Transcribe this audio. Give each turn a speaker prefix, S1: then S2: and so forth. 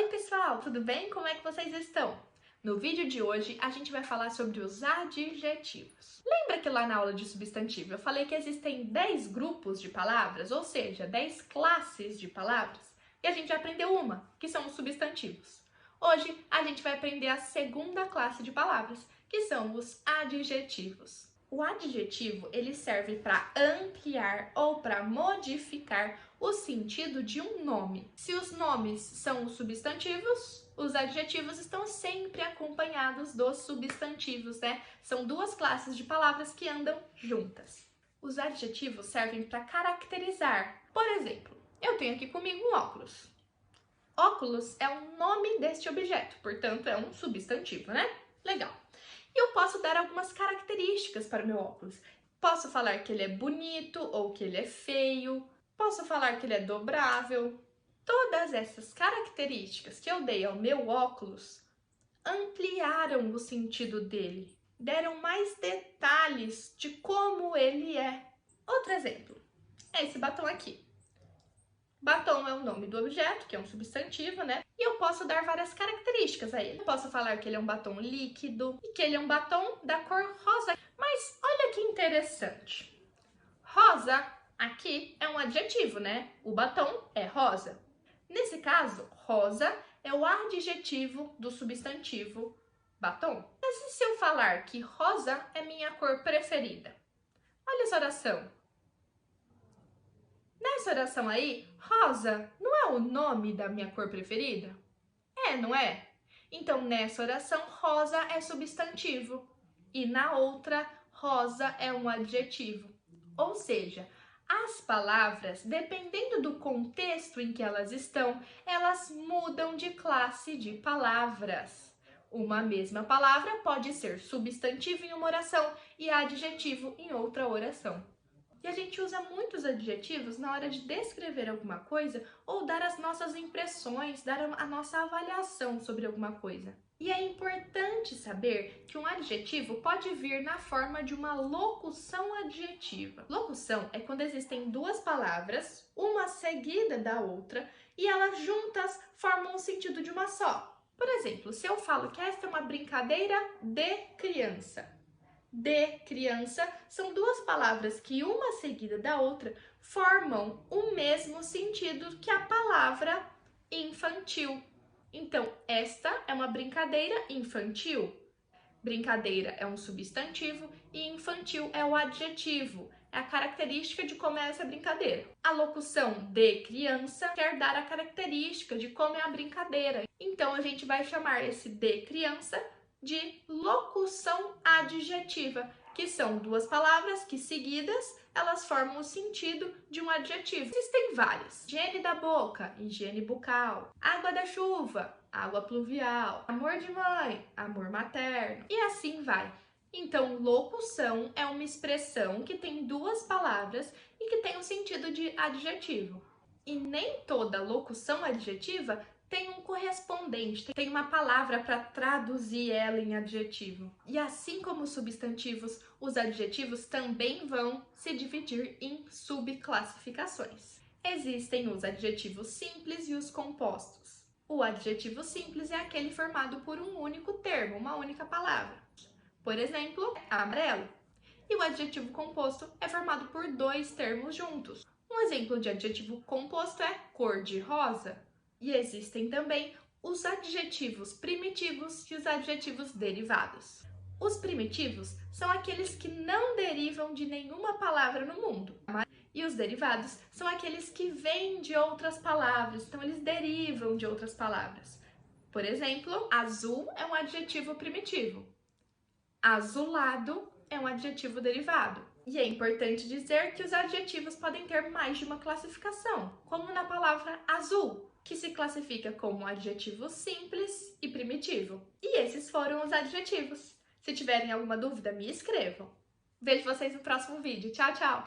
S1: Oi pessoal, tudo bem? Como é que vocês estão? No vídeo de hoje a gente vai falar sobre os adjetivos. Lembra que lá na aula de substantivo eu falei que existem 10 grupos de palavras, ou seja, 10 classes de palavras? E a gente já aprendeu uma, que são os substantivos. Hoje a gente vai aprender a segunda classe de palavras, que são os adjetivos. O adjetivo, ele serve para ampliar ou para modificar o sentido de um nome. Se os nomes são os substantivos, os adjetivos estão sempre acompanhados dos substantivos, né? São duas classes de palavras que andam juntas. Os adjetivos servem para caracterizar. Por exemplo, eu tenho aqui comigo um óculos. Óculos é o nome deste objeto, portanto é um substantivo, né? Legal. E eu posso dar algumas características para o meu óculos. Posso falar que ele é bonito ou que ele é feio. Posso falar que ele é dobrável. Todas essas características que eu dei ao meu óculos ampliaram o sentido dele, deram mais detalhes de como ele é. Outro exemplo é esse batom aqui. Batom é o nome do objeto, que é um substantivo, né? E eu posso dar várias características a ele. Eu posso falar que ele é um batom líquido e que ele é um batom da cor rosa. Mas olha que interessante. Rosa aqui é um adjetivo, né? O batom é rosa. Nesse caso, rosa é o adjetivo do substantivo batom. Mas e se eu falar que rosa é minha cor preferida? Olha essa oração. Nessa oração aí, rosa não é o nome da minha cor preferida? É, não é? Então, nessa oração, rosa é substantivo e na outra, rosa é um adjetivo. Ou seja, as palavras, dependendo do contexto em que elas estão, elas mudam de classe de palavras. Uma mesma palavra pode ser substantivo em uma oração e adjetivo em outra oração. E a gente usa muitos adjetivos na hora de descrever alguma coisa ou dar as nossas impressões, dar a nossa avaliação sobre alguma coisa. E é importante saber que um adjetivo pode vir na forma de uma locução adjetiva. Locução é quando existem duas palavras, uma seguida da outra, e elas juntas formam o sentido de uma só. Por exemplo, se eu falo que esta é uma brincadeira de criança, de criança são duas palavras que uma seguida da outra formam o mesmo sentido que a palavra infantil. Então, esta é uma brincadeira infantil. Brincadeira é um substantivo e infantil é o adjetivo, é a característica de como é essa brincadeira. A locução de criança quer dar a característica de como é a brincadeira. Então, a gente vai chamar esse de criança de locução adjetiva, que são duas palavras que seguidas elas formam o sentido de um adjetivo. Existem várias: higiene da boca, higiene bucal, água da chuva, água pluvial, amor de mãe, amor materno, e assim vai. Então, locução é uma expressão que tem duas palavras e que tem o sentido de adjetivo. E nem toda locução adjetiva tem um correspondente, tem uma palavra para traduzir ela em adjetivo. E assim como os substantivos, os adjetivos também vão se dividir em subclassificações. Existem os adjetivos simples e os compostos. O adjetivo simples é aquele formado por um único termo, uma única palavra. Por exemplo, amarelo. E o adjetivo composto é formado por dois termos juntos. Um exemplo de adjetivo composto é cor-de-rosa. E existem também os adjetivos primitivos e os adjetivos derivados. Os primitivos são aqueles que não derivam de nenhuma palavra no mundo. E os derivados são aqueles que vêm de outras palavras, então eles derivam de outras palavras. Por exemplo, azul é um adjetivo primitivo. Azulado é um adjetivo derivado. E é importante dizer que os adjetivos podem ter mais de uma classificação, como na palavra azul, que se classifica como adjetivo simples e primitivo. E esses foram os adjetivos. Se tiverem alguma dúvida, me escrevam. Vejo vocês no próximo vídeo. Tchau, tchau!